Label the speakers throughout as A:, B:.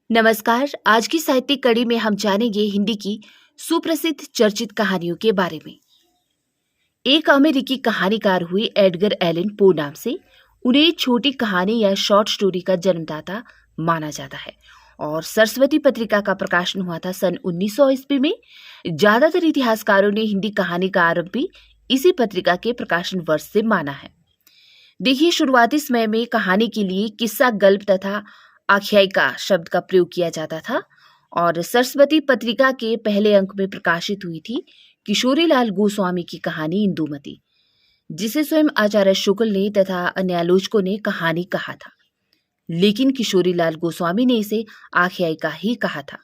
A: नमस्कार। आज की साहित्यिक कड़ी में हम जानेंगे हिंदी की सुप्रसिद्ध चर्चित कहानियों के बारे में। एक अमेरिकी कहानीकार हुए एडगर एलन पो नाम से उन्हें छोटी कहानी या शॉर्ट स्टोरी का जन्मदाता माना जाता है और सरस्वती पत्रिका का प्रकाशन हुआ था सन 1900 ईस्वी में। ज्यादातर इतिहासकारों ने हिंदी कहानी का आरंभ भी इसी पत्रिका के प्रकाशन वर्ष से माना है। देखिए, शुरुआती समय में कहानी के लिए किस्सा, गल्प तथा आख्यायिका शब्द का प्रयोग किया जाता था और सरस्वती पत्रिका के पहले अंक में प्रकाशित हुई थी किशोरीलाल गोस्वामी की कहानी इंदुमती, जिसे स्वयं आचार्य शुक्ल ने तथा अन्य आलोचकों ने कहानी कहा था। लेकिन किशोरीलाल गोस्वामी ने इसे आख्यायिका ही कहा था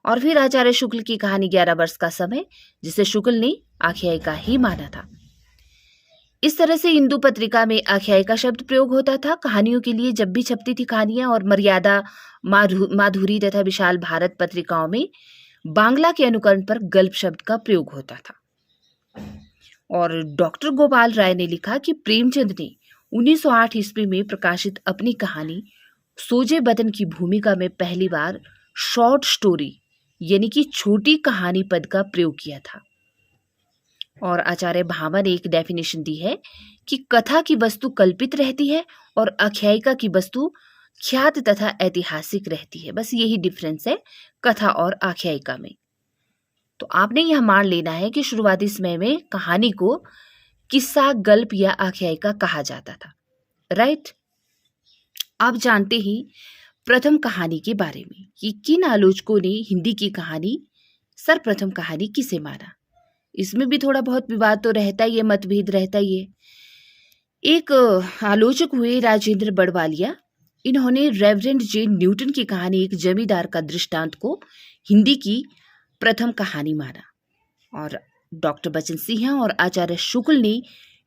A: और फिर आचार्य शुक्ल की कहानी 11 वर्ष का समय, जिसे शुक्ल ने आख्यायिका ही माना था। इस तरह से इंदु पत्रिका में आख्यायिका शब्द प्रयोग होता था कहानियों के लिए जब भी छपती थी कहानियां, और मर्यादा, माधुरी तथा विशाल भारत पत्रिकाओं में बांग्ला के अनुकरण पर गल्प शब्द का प्रयोग होता था। और डॉक्टर गोपाल राय ने लिखा कि प्रेमचंद ने 1908 ईस्वी में प्रकाशित अपनी कहानी सोजे बदन की भूमिका में पहली बार शॉर्ट स्टोरी यानी कि छोटी कहानी पद का प्रयोग किया था। और आचार्य भामा ने एक डेफिनेशन दी है कि कथा की वस्तु कल्पित रहती है और आख्यायिका की वस्तु ख्यात तथा ऐतिहासिक रहती है। बस यही डिफरेंस है कथा और आख्यायिका में। तो आपने यह मान लेना है कि शुरुआती समय में कहानी को किस्सा, गल्प या आख्यायिका कहा जाता था। राइट। अब जानते ही प्रथम कहानी के बारे में कि किन आलोचकों ने हिंदी की कहानी सर्वप्रथम कहानी किसे माना। इसमें भी थोड़ा बहुत विवाद तो रहता ही है, मतभेद रहता ही है। एक आलोचक हुए राजेंद्र बड़वालिया। इन्होंने रेवरेंड जे न्यूटन की कहानी एक जमींदार का दृष्टांत को हिंदी की प्रथम कहानी माना। और डॉक्टर बचन सिंह और आचार्य शुक्ल ने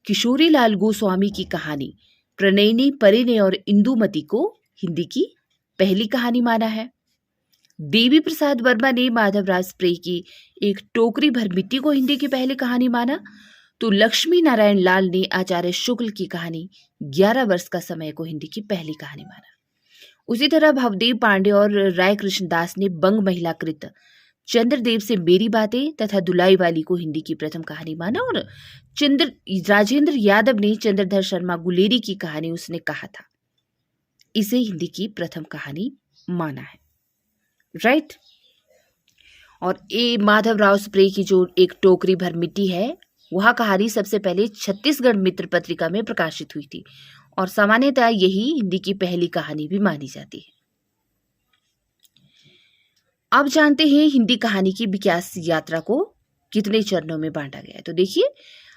A: किशोरीलाल गोस्वामी की कहानी प्रणयिनी, परिणय और इंदुमती को हिंदी की पहली कहानी माना है। देवी प्रसाद वर्मा ने माधवराज स्प्रे की एक टोकरी भर मिट्टी को हिंदी की पहली कहानी माना। तो लक्ष्मी नारायण लाल ने आचार्य शुक्ल की कहानी 11 वर्ष का समय को हिंदी की पहली कहानी माना। उसी तरह भवदेव पांडे और राय कृष्ण दास ने बंग महिला कृत चंद्रदेव से मेरी बातें तथा दुलाई वाली को हिंदी की प्रथम कहानी माना। और राजेंद्र यादव ने चंद्रधर शर्मा गुलेरी की कहानी उसने कहा था, इसे हिंदी की प्रथम कहानी माना है। राइट। और ए माधवराव स्प्रे की जो एक टोकरी भर मिट्टी है, वह कहानी सबसे पहले छत्तीसगढ़ मित्र पत्रिका में प्रकाशित हुई थी और सामान्यतः यही हिंदी की पहली कहानी भी मानी जाती है। अब जानते हैं हिंदी कहानी की विकास यात्रा को कितने चरणों में बांटा गया है। तो देखिए,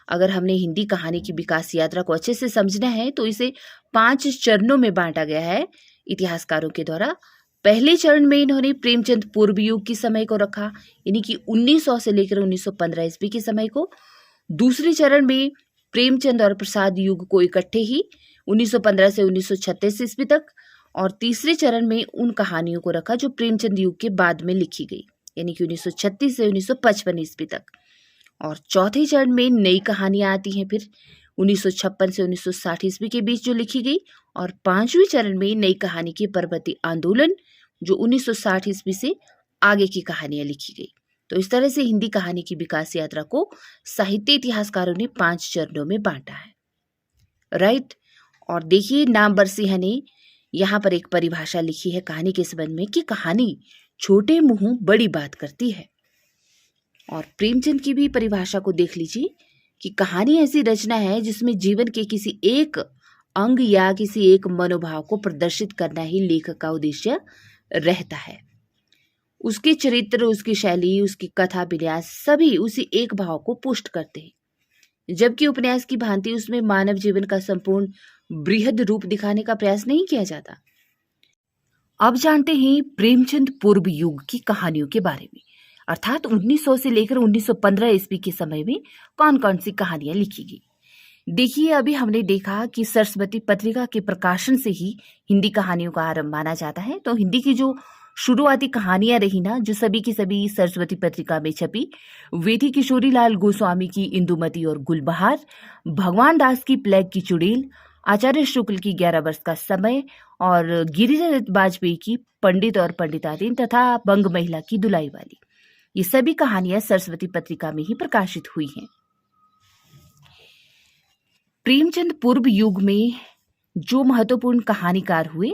A: अगर हमने हिंदी कहानी की विकास यात्रा को अच्छे से समझना है तो इसे 5 चरणों में बांटा गया है इतिहासकारों के द्वारा। पहले चरण में इन्होंने प्रेमचंद पूर्व युग के समय को रखा, यानी कि 1900 से लेकर 1915 ईस्वी के समय को। दूसरे चरण में प्रेमचंद और प्रसाद युग को इकट्ठे ही 1915 से 1936 ईस्वी तक। और तीसरे चरण में उन कहानियों को रखा जो प्रेमचंद युग के बाद में लिखी गई, यानी कि 1936 से 1955 ईस्वी तक। और चौथे चरण में नई कहानियां आती हैं, फिर 1956 से 1960 ईस्वी के बीच जो लिखी गई। और पांचवें चरण में नई कहानी के परवर्ती आंदोलन, जो 1960 ईस्वी से आगे की कहानियां लिखी गई। तो इस तरह से हिंदी कहानी की विकास यात्रा को साहित्य इतिहासकारों ने 5 चरणों में बांटा है। राइट। और देखिए, नामवर सिंह ने यहाँ पर एक परिभाषा लिखी है कहानी के संबंध में कि कहानी छोटे मुंह बड़ी बात करती है। और प्रेमचंद की भी परिभाषा को देख लीजिए कि कहानी ऐसी रचना है जिसमें जीवन के किसी एक अंग या किसी एक मनोभाव को प्रदर्शित करना ही लेखक का उद्देश्य रहता है। उसके चरित्र, उसकी शैली, उसकी कथा विन्यास सभी उसी एक भाव को पुष्ट करते हैं, जबकि उपन्यास की भांति उसमें मानव जीवन का संपूर्ण बृहद रूप दिखाने का प्रयास नहीं किया जाता। अब जानते हैं प्रेमचंद पूर्व युग की कहानियों के बारे में, अर्थात 1900 से लेकर 1915 ईस्वी के समय में कौन कौन सी कहानियां लिखी गई। देखिए, अभी हमने देखा कि सरस्वती पत्रिका के प्रकाशन से ही हिंदी कहानियों का आरंभ माना जाता है। तो हिंदी की जो शुरुआती कहानियां रही ना, जो सभी की सभी सरस्वती पत्रिका में छपी, वे थी किशोरीलाल गोस्वामी की इंदुमती और गुलबहार, भगवान दास की प्लेग की चुड़ैल, आचार्य शुक्ल की 11 वर्ष का समय और गिरिजा दत्त वाजपेयी की पंडित और पंडिताधीन तथा बंग महिला की दुलाई वाली, ये सभी कहानियां सरस्वती पत्रिका में ही प्रकाशित हुई हैं। प्रेमचंद पूर्व युग में जो महत्वपूर्ण कहानीकार हुए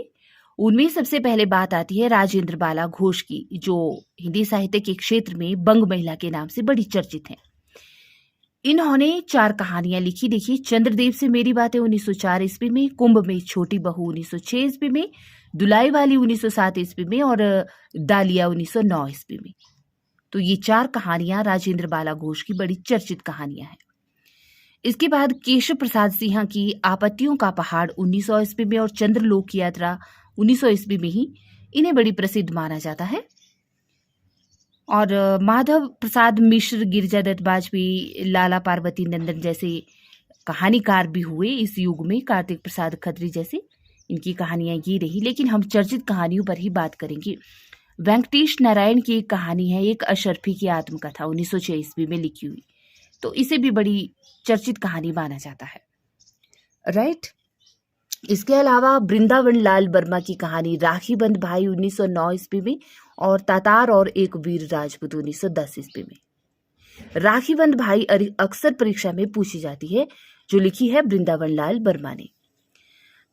A: उनमें सबसे पहले बात आती है राजेंद्र बाला घोष की, जो हिंदी साहित्य के क्षेत्र में बंग महिला के नाम से बड़ी चर्चित हैं। इन्होंने 4 कहानियां लिखी। देखिए, चंद्रदेव से मेरी बातें 1904 ईस्वी में, कुंभ में छोटी बहू 1906 ईस्वी में, दुलाई वाली 1907 ईस्वी में और दालिया 1909 ईस्वी में। तो ये 4 कहानियां राजेंद्र बाला घोष की बड़ी चर्चित कहानियां हैं। इसके बाद केशव प्रसाद सिंह की आपत्तियों का पहाड़ 1900 ईस्वी में और चंद्रलोक की यात्रा 1900 ईस्वी में ही इन्हें बड़ी प्रसिद्ध माना जाता है। और माधव प्रसाद मिश्र, गिरिजा दत्त वाजपेयी, लाला पार्वती नंदन जैसे कहानीकार भी हुए इस युग में। कार्तिक प्रसाद खत्री जैसे इनकी कहानियां ये रही। लेकिन हम चर्चित कहानियों पर ही बात करेंगे। वेंकटेश नारायण की एक कहानी है, एक अशरफी की आत्मकथा 1906 ईस्वी में लिखी हुई, तो इसे भी बड़ी चर्चित कहानी माना जाता है, राइट। इसके अलावा वृंदावन लाल वर्मा की कहानी राखी बंद भाई 1909 ईस्वी में और तातार और एक वीर राजपूत 1910 ईस्वी में। राखी बंद भाई अक्सर परीक्षा में पूछी जाती है, जो लिखी है वृंदावन लाल वर्मा ने।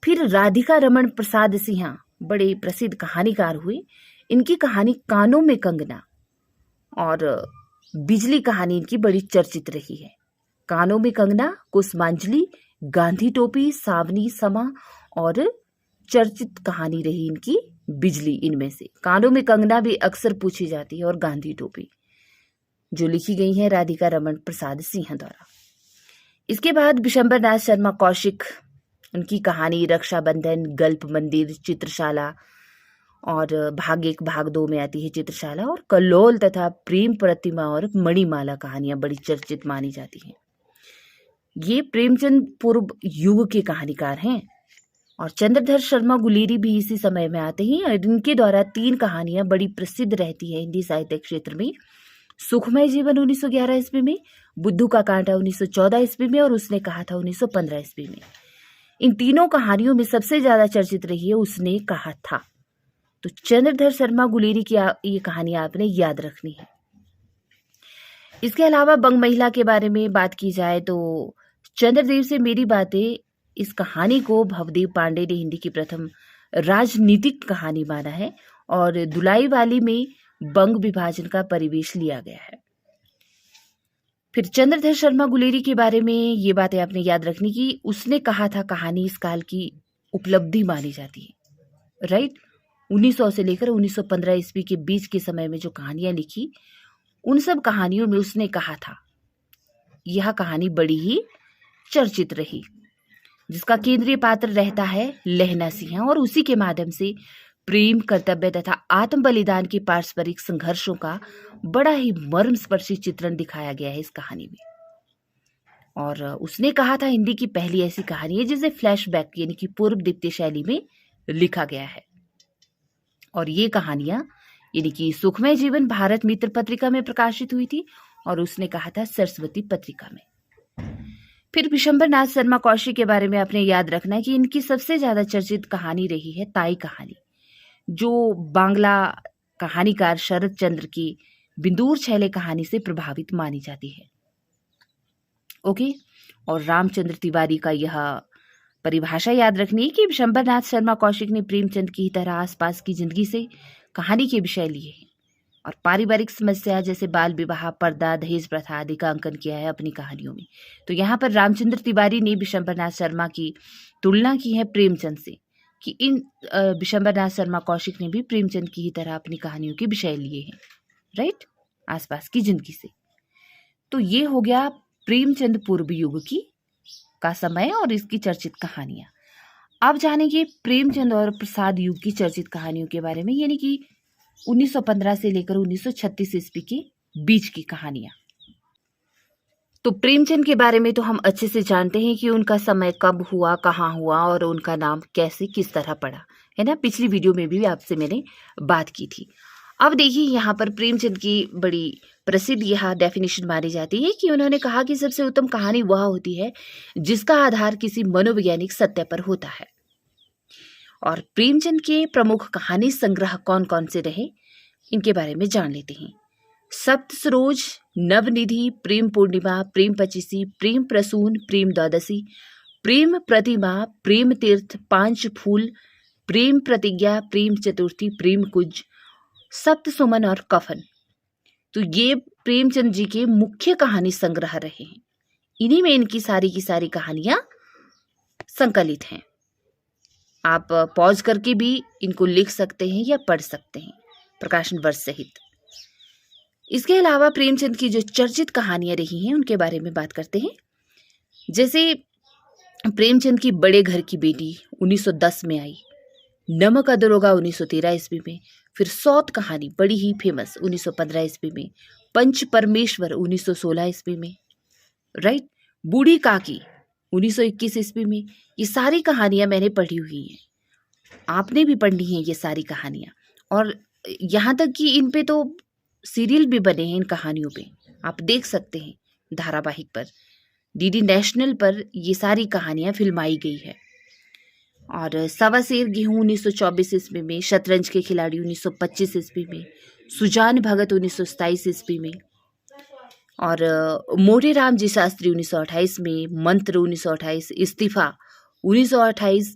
A: फिर राधिका रमन प्रसाद सिंह बड़े प्रसिद्ध कहानीकार हुए। इनकी कहानी कानों में कंगना और बिजली कहानी इनकी बड़ी चर्चित रही है। कानों में कंगना, कुसुमांजलि, गांधी टोपी, सावनी समा और चर्चित कहानी रही इनकी बिजली। इनमें से कानों में कंगना भी अक्सर पूछी जाती है और गांधी टोपी जो लिखी गई है राधिका रमन प्रसाद सिंह द्वारा। इसके बाद विशंबर नाथ शर्मा कौशिक, उनकी कहानी रक्षाबंधन, गल्प मंदिर, चित्रशाला और भाग 1 भाग 2 में आती है चित्रशाला, और कल्लोल तथा प्रेम प्रतिमा और मणिमाला कहानियां बड़ी चर्चित मानी जाती हैं। ये प्रेमचंद पूर्व युग के कहानीकार हैं और चंद्रधर शर्मा गुलेरी भी इसी समय में आते हैं। इनके द्वारा 3 कहानियां बड़ी प्रसिद्ध रहती है हिंदी साहित्य क्षेत्र में। सुखमय जीवन 1911 ईस्वी में, बुद्धू का कांटा 1914 ईस्वी में और उसने कहा था 1915 ईस्वी में। इन तीनों कहानियों में सबसे ज्यादा चर्चित रही है उसने कहा था। तो चंद्रधर शर्मा गुलेरी की ये कहानी आपने याद रखनी है। इसके अलावा बंग महिला के बारे में बात की जाए तो चंद्रदेव से मेरी बातें, इस कहानी को भवदेव पांडे ने हिंदी की प्रथम राजनीतिक कहानी माना है और दुलाई वाली में बंग विभाजन का परिवेश लिया गया है। फिर चंद्रधर शर्मा गुलेरी के बारे में ये बातें आपने याद रखनी कि उसने कहा था कहानी इस काल की उपलब्धि मानी जाती है, राइट। 1900 से लेकर 1915 ईस्वी के बीच के समय में जो कहानियां लिखी, उन सब कहानियों में उसने कहा था। यह कहानी बड़ी ही चर्चित रही, जिसका केंद्रीय पात्र रहता है लहना सिंह और उसी के माध्यम से प्रेम, कर्तव्य तथा आत्म बलिदान के पारस्परिक संघर्षों का बड़ा ही मर्मस्पर्शी चित्रण दिखाया गया है इस कहानी में। और उसने कहा था हिंदी की पहली ऐसी कहानी है जिसे फ्लैशबैक यानी कि पूर्व दीप्ति शैली में लिखा गया है। और ये कहानियां यानी कि सुखमय जीवन भारत मित्र पत्रिका में प्रकाशित हुई थी और उसने कहा था सरस्वती पत्रिका में। फिर विशंबर नाथ शर्मा कौशिक के बारे में आपने याद रखना है कि इनकी सबसे ज्यादा चर्चित कहानी रही है ताई कहानी, जो बांग्ला कहानीकार शरद चंद्र की बिंदुर छैले कहानी से प्रभावित मानी जाती है। ओके, और रामचंद्र तिवारी का यह परिभाषा याद रखनी है कि विशंबर नाथ शर्मा कौशिक ने प्रेमचंद की तरह आसपास की जिंदगी से कहानी के विषय लिए हैं और पारिवारिक समस्या जैसे बाल विवाह, पर्दा, दहेज प्रथा आदि का अंकन किया है अपनी कहानियों में। तो यहाँ पर रामचंद्र तिवारी ने विशंबर नाथ शर्मा की तुलना की है प्रेमचंद से कि इन विशंबर नाथ शर्मा कौशिक ने भी प्रेमचंद की ही तरह अपनी कहानियों के विषय लिए हैं, राइट, आसपास की जिंदगी से। तो ये हो गया प्रेमचंद पूर्व युग की का समय और इसकी चर्चित कहानियां। अब जानेंगे प्रेमचंद और प्रसाद युग की चर्चित कहानियों के बारे में, यानी कि 1915 से लेकर 1936 ईस्वी के बीच की कहानियां। तो प्रेमचंद के बारे में तो हम अच्छे से जानते हैं कि उनका समय कब हुआ, कहाँ हुआ और उनका नाम कैसे किस तरह पड़ा, है ना। पिछली वीडियो में भी आपसे मैंने बात की थी। अब देखिए यहाँ पर प्रेमचंद की बड़ी प्रसिद्ध यह डेफिनेशन मानी जाती है कि उन्होंने कहा कि सबसे उत्तम कहानी वह होती है जिसका आधार किसी मनोवैज्ञानिक सत्य पर होता है। और प्रेमचंद के प्रमुख कहानी संग्रह कौन कौन से रहे, इनके बारे में जान लेते हैं। सप्त सरोज, नवनिधि, प्रेम पूर्णिमा, प्रेम पचीसी, प्रेम प्रसून, प्रेम द्वादशी, प्रेम प्रतिमा, प्रेम तीर्थ, पांच फूल, प्रेम प्रतिज्ञा, प्रेम चतुर्थी, प्रेम कुंज, सप्त सुमन और कफन। तो ये प्रेमचंद जी के मुख्य कहानी संग्रह रहे हैं। इन्हीं में इनकी सारी की सारी कहानियां संकलित हैं। आप पॉज करके भी इनको लिख सकते हैं या पढ़ सकते हैं प्रकाशन वर्ष सहित। इसके अलावा प्रेमचंद की जो चर्चित कहानियां रही हैं उनके बारे में बात करते हैं। जैसे प्रेमचंद की बड़े घर की बेटी 1910 में आई, नमक का दरोगा 1913 ईस्वी में, फिर सौत कहानी बड़ी ही फेमस 1915 ईस्वी में, पंच परमेश्वर 1916 ईस्वी में, राइट, बूढ़ी काकी 1921 ईस्वी में। ये सारी कहानियां मैंने पढ़ी हुई हैं, आपने भी पढ़नी है ये सारी कहानियां। और यहाँ तक कि इन पे तो सीरियल भी बने हैं, इन कहानियों पे आप देख सकते हैं धारावाहिक पर, डीडी नेशनल पर ये सारी कहानियां फिल्माई गई है। और सवा सेर गेहूं 1924 ईस्वी में, शतरंज के खिलाड़ी 1925 ईस्वी में, सुजान भगत 1927 ईस्वी में, और मोरे राम जी शास्त्री 1928 में, मंत्र 1928, इस्तीफा 1928,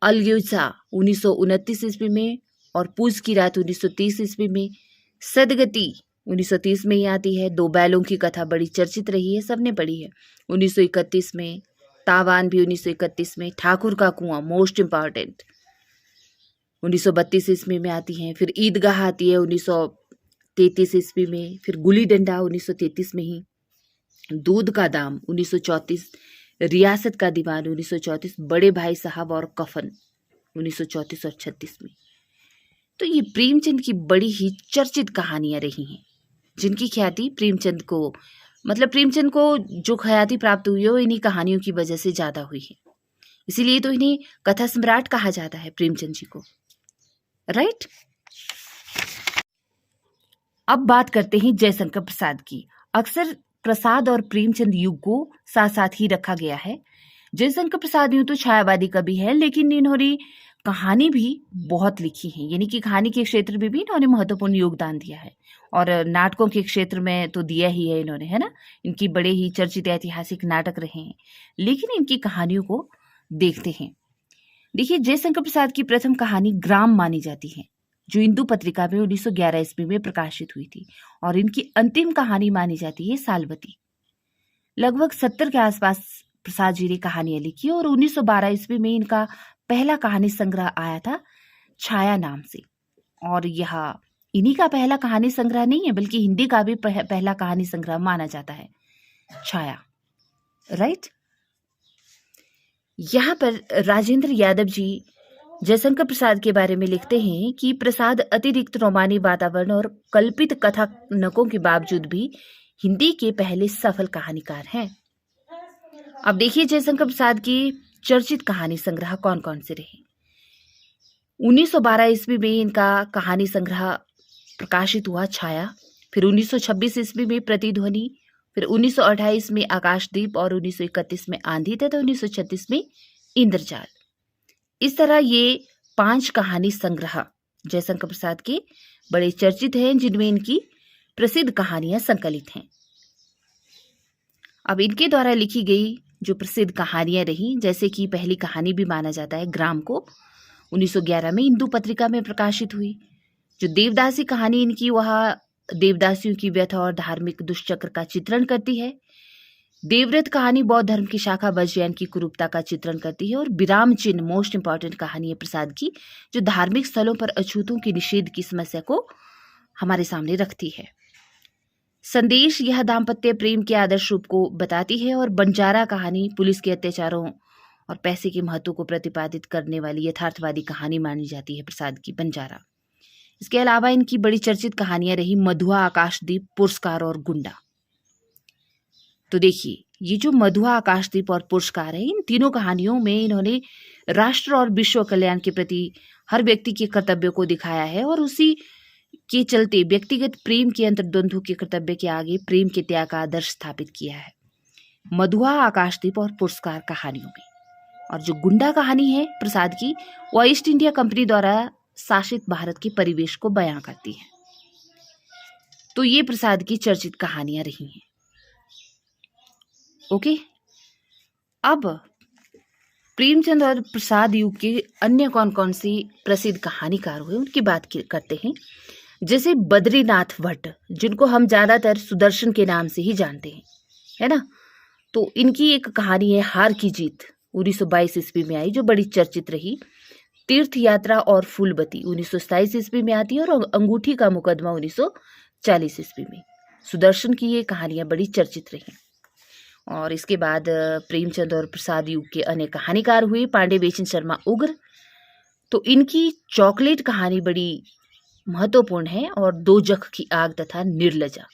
A: अलगुजा 1929 ईस्वी में, और पूज की रात 1930 ईस्वी में, सदगति 1930 में ही आती है। दो बैलों की कथा बड़ी चर्चित रही है, सबने पढ़ी है 1931 में, तावान भी 1931 में, ठाकुर का कुआं मोस्ट इम्पॉर्टेंट 1932 ईस्वी में आती है। फिर ईदगाह आती है 1933 ईस्वी में, फिर गुली डंडा 1933 में ही, दूध का दाम 1934, रियासत का दीवान 1934, बड़े भाई साहब और कफन 1934 और 36 में। तो ये प्रेमचंद की बड़ी ही चर्चित कहानियां रही हैं, जिनकी ख्याति प्रेमचंद को जो ख्याति प्राप्त हुई है वो इन्हीं कहानियों की वजह से ज्यादा हुई है। इसीलिए तो इन्हें कथा सम्राट कहा जाता है प्रेमचंद जी को, राइट। अब बात करते हैं जयशंकर प्रसाद की। अक्सर प्रसाद और प्रेमचंद युग को साथ साथ ही रखा गया है। जयशंकर प्रसाद यूं तो छायावादी कवि है, लेकिन इन्होंने कहानी भी बहुत लिखी है, यानी कि कहानी के क्षेत्र में भी इन्होंने महत्वपूर्ण योगदान दिया है, और नाटकों के क्षेत्र में तो दिया ही है इन्होंने, है ना। इनकी बड़े ही चर्चित ऐतिहासिक नाटक रहे हैं, लेकिन इनकी कहानियों को देखते हैं। देखिए, जयशंकर प्रसाद की प्रथम कहानी ग्राम मानी जाती है, जो हिंदू पत्रिका में 1911 ईस्वी में प्रकाशित हुई थी, और इनकी अंतिम कहानी मानी जाती है सालवती। लगभग 70 के आसपास प्रसाद जी ने कहानियां लिखी, और 1912 ईस्वी में इनका पहला कहानी संग्रह आया था छाया नाम से। और यह इन्हीं का पहला कहानी संग्रह नहीं है, बल्कि हिंदी का भी पहला कहानी संग्रह माना जाता है छाया, राइट। यहाँ पर राजेंद्र यादव जी जयशंकर प्रसाद के बारे में लिखते हैं कि प्रसाद अतिरिक्त रोमानी वातावरण और कल्पित कथानकों के बावजूद भी हिंदी के पहले सफल कहानीकार हैं। अब देखिए जयशंकर प्रसाद की चर्चित कहानी संग्रह कौन कौन से रहे। 1912 ईस्वी में इनका कहानी संग्रह प्रकाशित हुआ छाया, फिर 1926 ईस्वी में प्रतिध्वनि, फिर 1928 में आकाशदीप, और 1931 में आंधी तथा 1936 में इंद्रजाल। इस तरह ये 5 कहानी संग्रह जयशंकर प्रसाद के बड़े चर्चित हैं, जिनमें इनकी प्रसिद्ध कहानियां संकलित हैं। अब इनके द्वारा लिखी गई जो प्रसिद्ध कहानियां रही, जैसे कि पहली कहानी भी माना जाता है ग्राम को, 1911 में हिंदू पत्रिका में प्रकाशित हुई। जो देवदासी कहानी इनकी, वह देवदासियों की व्यथा और धार्मिक दुष्चक्र का चित्रण करती है। देवव्रत कहानी बौद्ध धर्म की शाखा वज्रयान की कुरूपता का चित्रण करती है। और विराम चिन्ह मोस्ट इंपॉर्टेंट कहानी है प्रसाद की, जो धार्मिक स्थलों पर अछूतों के निषेध की समस्या को हमारे सामने रखती है। संदेश यह दाम्पत्य प्रेम के आदर्श रूप को बताती है। और बंजारा कहानी पुलिस के अत्याचारों और पैसे के महत्व को प्रतिपादित करने वाली यथार्थवादी कहानी मानी जाती है प्रसाद की बंजारा। इसके अलावा इनकी बड़ी चर्चित कहानियां रही मधुआ, आकाशदीप, पुरस्कार और गुंडा। तो देखिए, ये जो मधुआ, आकाशदीप और पुरस्कार है, इन तीनों कहानियों में इन्होंने राष्ट्र और विश्व कल्याण के प्रति हर व्यक्ति के कर्तव्य को दिखाया है, और उसी के चलते व्यक्तिगत प्रेम के अंतर्द्वंद्व के कर्तव्य के आगे प्रेम के त्याग का आदर्श स्थापित किया है मधुआ, आकाशदीप और पुरस्कार कहानियों में। और जो गुंडा कहानी है प्रसाद की, वह ईस्ट इंडिया कंपनी द्वारा शासित भारत के परिवेश को बयां करती है। तो ये प्रसाद की चर्चित कहानियां रही हैं। ओके, अब प्रेमचंद और प्रसाद युग के अन्य कौन कौन सी प्रसिद्ध कहानीकार हुए उनकी बात करते हैं। जैसे बद्रीनाथ भट्ट, जिनको हम ज्यादातर सुदर्शन के नाम से ही जानते हैं, है ना। तो इनकी एक कहानी है हार की जीत, 1922 ईस्वी में आई, जो बड़ी चर्चित रही। तीर्थ यात्रा और फूलबती 1927 ईस्वी में आती है, और अंगूठी का मुकदमा 1940 ईस्वी में। सुदर्शन की ये कहानियां बड़ी चर्चित रही। और इसके बाद प्रेमचंद और प्रसाद युग के अन्य कहानीकार हुए पांडे बेचन शर्मा उग्र। तो इनकी चॉकलेट कहानी बड़ी महत्वपूर्ण है, और दो जख की आग तथा निर्लजा,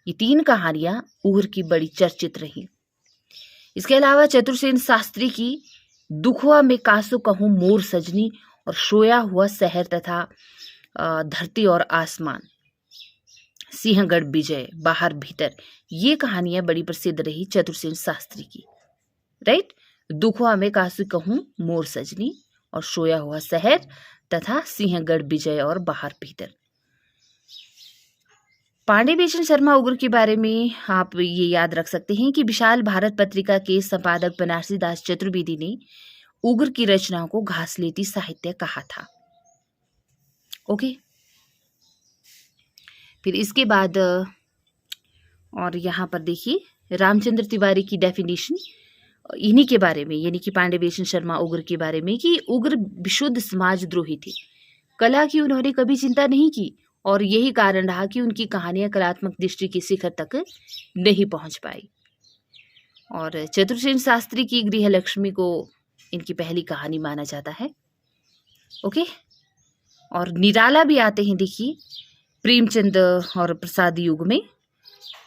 A: ये 3 कहानियां उग्र की बड़ी चर्चित रही। इसके अलावा चतुरसेन शास्त्री की दुखुआ में कासो कहूं मोर सजनी, और सोया हुआ शहर तथा धरती और आसमान, सिंहगढ़ विजय, बाहर भीतर, ये कहानियां बड़ी प्रसिद्ध रही चतुरसेन शास्त्री की। राइट, दुखुआ में कासो कहूं मोर सजनी, और सोया हुआ शहर तथा सिंहगढ़ विजय और बाहर भीतर। पांडे बेचन शर्मा उग्र के बारे में आप ये याद रख सकते हैं कि विशाल भारत पत्रिका के संपादक बनारसी दास चतुर्वेदी ने उग्र की रचनाओं को घासलेटी साहित्य कहा था। ओके, फिर इसके बाद और यहाँ पर देखिए रामचंद्र तिवारी की डेफिनेशन इन्हीं के बारे में, यानी कि पांडे बेचन शर्मा उग्र के बारे में, कि उग्र विशुद्ध समाजद्रोही थे। कला की उन्होंने कभी चिंता नहीं की, और यही कारण रहा कि उनकी कहानियां कलात्मक दृष्टि के शिखर तक नहीं पहुंच पाई। और चतुरसेन शास्त्री की गृहलक्ष्मी को इनकी पहली कहानी माना जाता है। ओके, और निराला भी आते हैं देखिए प्रेमचंद और प्रसाद युग में।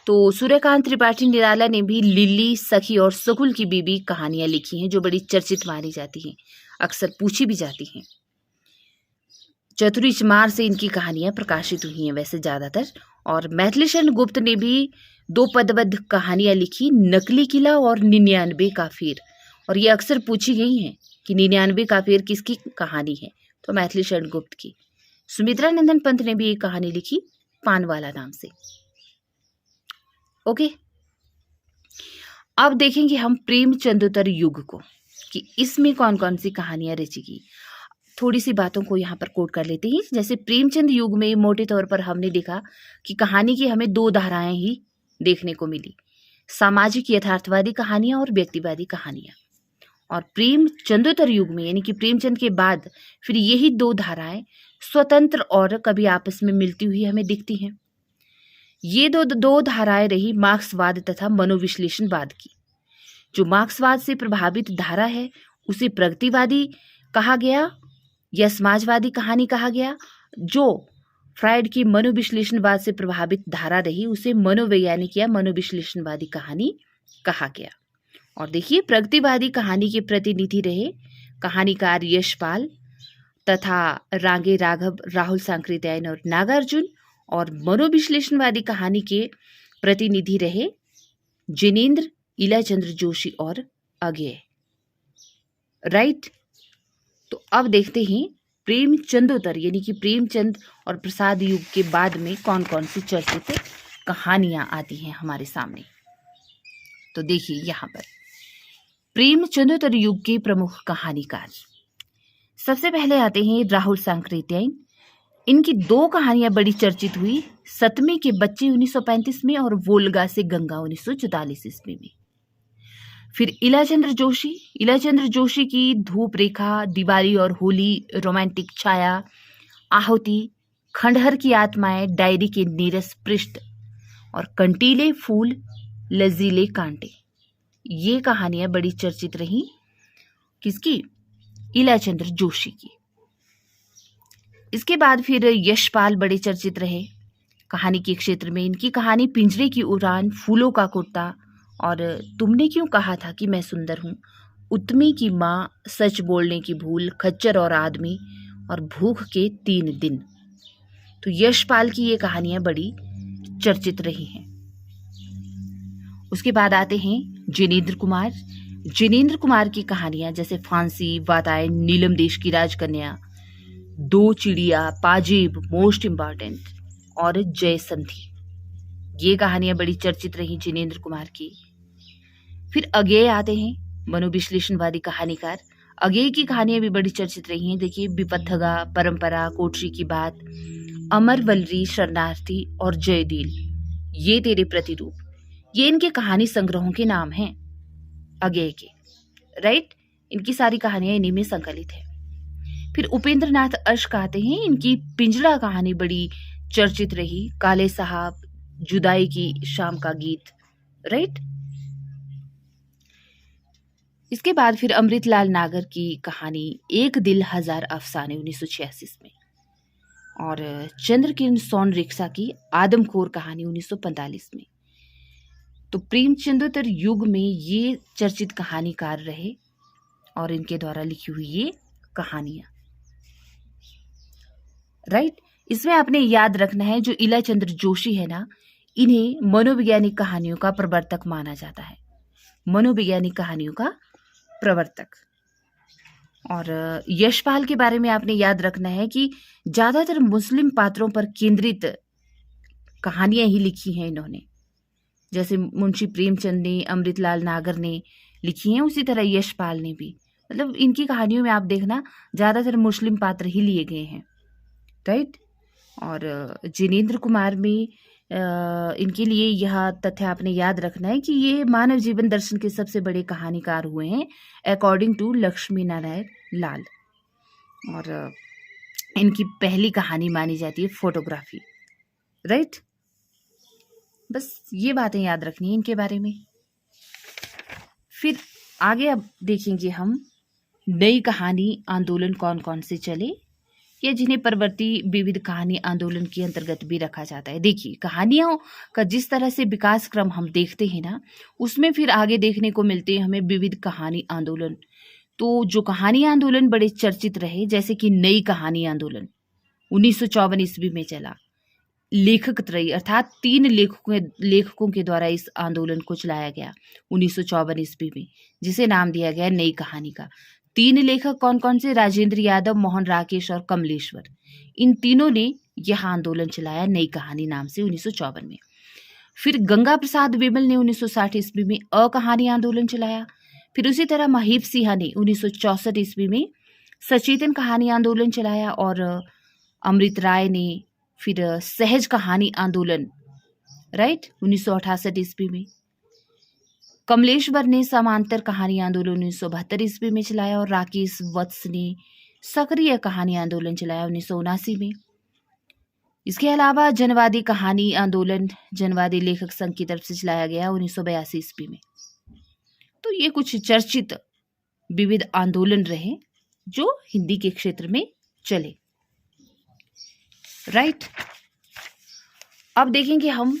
A: तो सूर्यकांत त्रिपाठी निराला ने भी लिली, सखी और सकुल की बीबी कहानियां लिखी हैं, जो बड़ी चर्चित मानी जाती हैं, अक्सर पूछी भी जाती हैं। चतुरी चमार से इनकी कहानियां प्रकाशित हुई हैं वैसे ज्यादातर। और मैथिली शरण गुप्त ने भी 2 पदबद्ध कहानियां लिखी, नकली किला और 99 का फेर। और ये अक्सर पूछी गई हैं कि 99 का फेर किसकी कहानी है, तो मैथिली शरण गुप्त की। सुमित्रा नंदन पंत ने भी एक कहानी लिखी पानवाला नाम से। ओके, अब देखेंगे हम प्रेमचंदोत्तर युग को, कि इसमें कौन कौन सी कहानियां रची गई। थोड़ी सी बातों को यहाँ पर कोट कर लेते हैं। जैसे प्रेमचंद युग में मोटे तौर पर हमने देखा कि कहानी की हमें 2 धाराएं ही देखने को मिली, सामाजिक यथार्थवादी कहानियां और व्यक्तिवादी कहानियां। और प्रेमचंदोत्तर युग में, यानी कि प्रेमचंद के बाद, फिर यही 2 धाराएं स्वतंत्र और कभी आपस में मिलती हुई हमें दिखती हैं। ये दो धाराएं रही मार्क्सवाद तथा मनोविश्लेषणवाद की। जो मार्क्सवाद से प्रभावित धारा है उसे प्रगतिवादी कहा गया या समाजवादी कहानी कहा गया। जो फ्रायड की मनोविश्लेषणवाद से प्रभावित धारा रही उसे मनोवैज्ञानिक या मनोविश्लेषणवादी कहानी कहा गया। और देखिए प्रगतिवादी कहानी के प्रतिनिधि रहे कहानीकार यशपाल तथा रांगे राघव, राहुल सांकृत्यायन और नागार्जुन। और मनोविश्लेषणवादी कहानी के प्रतिनिधि रहे जिनेंद्र, इलाचंद्र जोशी और अज्ञेय। राइट, तो अब देखते हैं प्रेमचंदोत्तर, यानी कि प्रेमचंद और प्रसाद युग के बाद में कौन कौन सी चर्चित कहानियां आती हैं हमारे सामने। तो देखिए यहाँ पर प्रेमचंदोत्तर युग के प्रमुख कहानीकार सबसे पहले आते हैं राहुल सांकृत्यायन। इनकी 2 कहानियां बड़ी चर्चित हुई, सतमे के बच्चे 1935 में और वोल्गा से गंगा 1944 ईस्वी में। फिर इलाचंद्र जोशी की धूप रेखा, दिवाली और होली, रोमांटिक छाया, आहुति, खंडहर की आत्माएं, डायरी के नीरस पृष्ठ और कंटीले फूल, लजीले कांटे, ये कहानियां बड़ी चर्चित रही। किसकी? इलाचंद्र जोशी की। इसके बाद फिर यशपाल बड़े चर्चित रहे कहानी के क्षेत्र में। इनकी कहानी पिंजरे की उड़ान, फूलों का कुर्ता और तुमने क्यों कहा था कि मैं सुंदर हूँ, उत्मी की माँ, सच बोलने की भूल, खच्चर और आदमी और भूख के 3 दिन। तो यशपाल की ये कहानियां बड़ी चर्चित रही हैं। उसके बाद आते हैं जिनेंद्र कुमार। जिनेंद्र कुमार की कहानियां जैसे फांसी, वातायन, नीलम देश की राजकन्या, दो चिड़िया, पाजेब, मोस्ट इम्पॉर्टेंट और जय संधि, ये कहानियां बड़ी चर्चित रही जिनेंद्र कुमार की। फिर अगेय आते हैं, मनोविश्लेषणवादी कहानीकार। अगेय की कहानियां भी बड़ी चर्चित रही हैं। देखिए, विपत्थगा, परंपरा, कोठरी की बात, अमरवल्ली, शरणार्थी और जयदील, ये तेरे प्रतिरूप, ये इनके कहानी संग्रहों के नाम हैं अगेय के, राइट। इनकी सारी कहानियां इन्हीं में संकलित है। फिर उपेंद्र नाथ अश्क आते हैं। इनकी पिंजड़ा कहानी बड़ी चर्चित रही। काले साहब, जुदाई की शाम का गीत, राइट। इसके बाद फिर अमृतलाल नागर की कहानी एक दिल हजार अफसाने 1986 में, और चंद्रकिरण सोन रिक्शा की आदमखोर कहानी 1945 में। तो प्रेमचंदोत्तर युग में ये चर्चित कहानीकार रहे और इनके द्वारा लिखी हुई ये कहानियां, राइट। इसमें आपने याद रखना है, जो इला चंद्र जोशी है ना, इन्हें मनोवैज्ञानिक कहानियों का प्रवर्तक माना जाता है, मनोवैज्ञानिक कहानियों का प्रवर्तक। और यशपाल के बारे में आपने याद रखना है कि ज्यादातर मुस्लिम पात्रों पर केंद्रित कहानियां ही लिखी हैं इन्होंने। जैसे मुंशी प्रेमचंद ने, अमृतलाल नागर ने लिखी हैं, उसी तरह यशपाल ने भी। मतलब इनकी कहानियों में आप देखना ज्यादातर मुस्लिम पात्र ही लिए गए हैं, राइट। और जिनेंद्र कुमार में इनके लिए यह तथ्य आपने याद रखना है कि ये मानव जीवन दर्शन के सबसे बड़े कहानीकार हुए हैं अकॉर्डिंग टू लक्ष्मी नारायण लाल। और इनकी पहली कहानी मानी जाती है फोटोग्राफी, राइट। बस ये बातें याद रखनी है इनके बारे में। फिर आगे अब देखेंगे हम नई कहानी आंदोलन कौन कौन से चले, या जिन्हें परवर्ती विविध कहानी आंदोलन के अंतर्गत भी रखा जाता है। देखिए, कहानियों का जिस तरह से विकास क्रम हम देखते हैं ना, उसमें फिर आगे देखने को मिलते हैं हमें विविध कहानी आंदोलन। तो जो कहानी आंदोलन बड़े चर्चित रहे, जैसे कि नई कहानी आंदोलन 1954 ईस्वी में चला। लेखक त्रयी अर्थात 3 लेखकों के द्वारा इस आंदोलन को चलाया गया 1954 ईस्वी में, जिसे नाम दिया गया नई कहानी का। 3 लेखक कौन कौन से? राजेंद्र यादव, मोहन राकेश और कमलेश्वर। इन तीनों ने यह आंदोलन चलाया नई कहानी नाम से 1954 में। फिर गंगा प्रसाद विमल ने 1960 ईस्वी में अकहानी आंदोलन चलाया। फिर उसी तरह महीप सिंह ने 1964 ईस्वी में सचेतन कहानी आंदोलन चलाया। और अमृत राय ने फिर सहज कहानी आंदोलन, राइट, 1968 ईस्वी में। कमलेश्वर ने समांतर कहानी आंदोलन 1972 ईस्वी में चलाया। और राकेश वत्स ने सक्रिय कहानी आंदोलन चलाया 1979 में। इसके अलावा जनवादी कहानी आंदोलन जनवादी लेखक संघ की तरफ से चलाया गया 1982 ईस्वी में। तो ये कुछ चर्चित विविध आंदोलन रहे जो हिंदी के क्षेत्र में चले, राइट। अब देखेंगे हम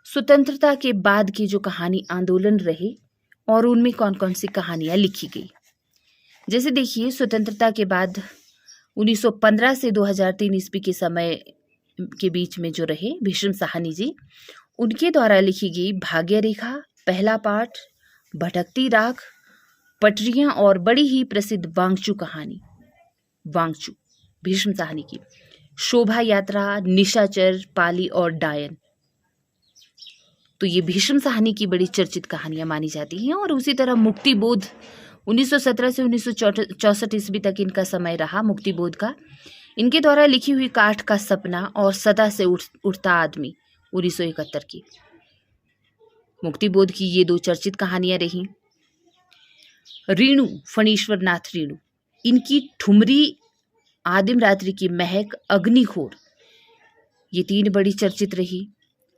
A: स्वतंत्रता के बाद के जो कहानी आंदोलन रहे और उनमें कौन कौन सी कहानियां लिखी गई। जैसे देखिए, स्वतंत्रता के बाद 1915 से 2003 ईस्वी के समय के बीच में जो रहे भीष्म साहनी जी, उनके द्वारा लिखी गई भाग्य रेखा, पहला पाठ, भटकती राख, पटरियां और बड़ी ही प्रसिद्ध वांगचू कहानी, वांगचू भीष्म साहनी की, शोभा यात्रा, निशाचर, पाली और डायन। तो ये भीष्म साहनी की बड़ी चर्चित कहानियां मानी जाती हैं। और उसी तरह मुक्तिबोध 1917 से 1964 ईस्वी तक इनका समय रहा मुक्तिबोध का। इनके द्वारा लिखी हुई काठ का सपना और सदा से उठता आदमी 1971 की, मुक्तिबोध की ये 2 चर्चित कहानियां रही। रीणु, फणीश्वर नाथ रीणु, इनकी ठुमरी, आदिम रात्रि की महक, अग्निखोर, ये 3 बड़ी चर्चित रही।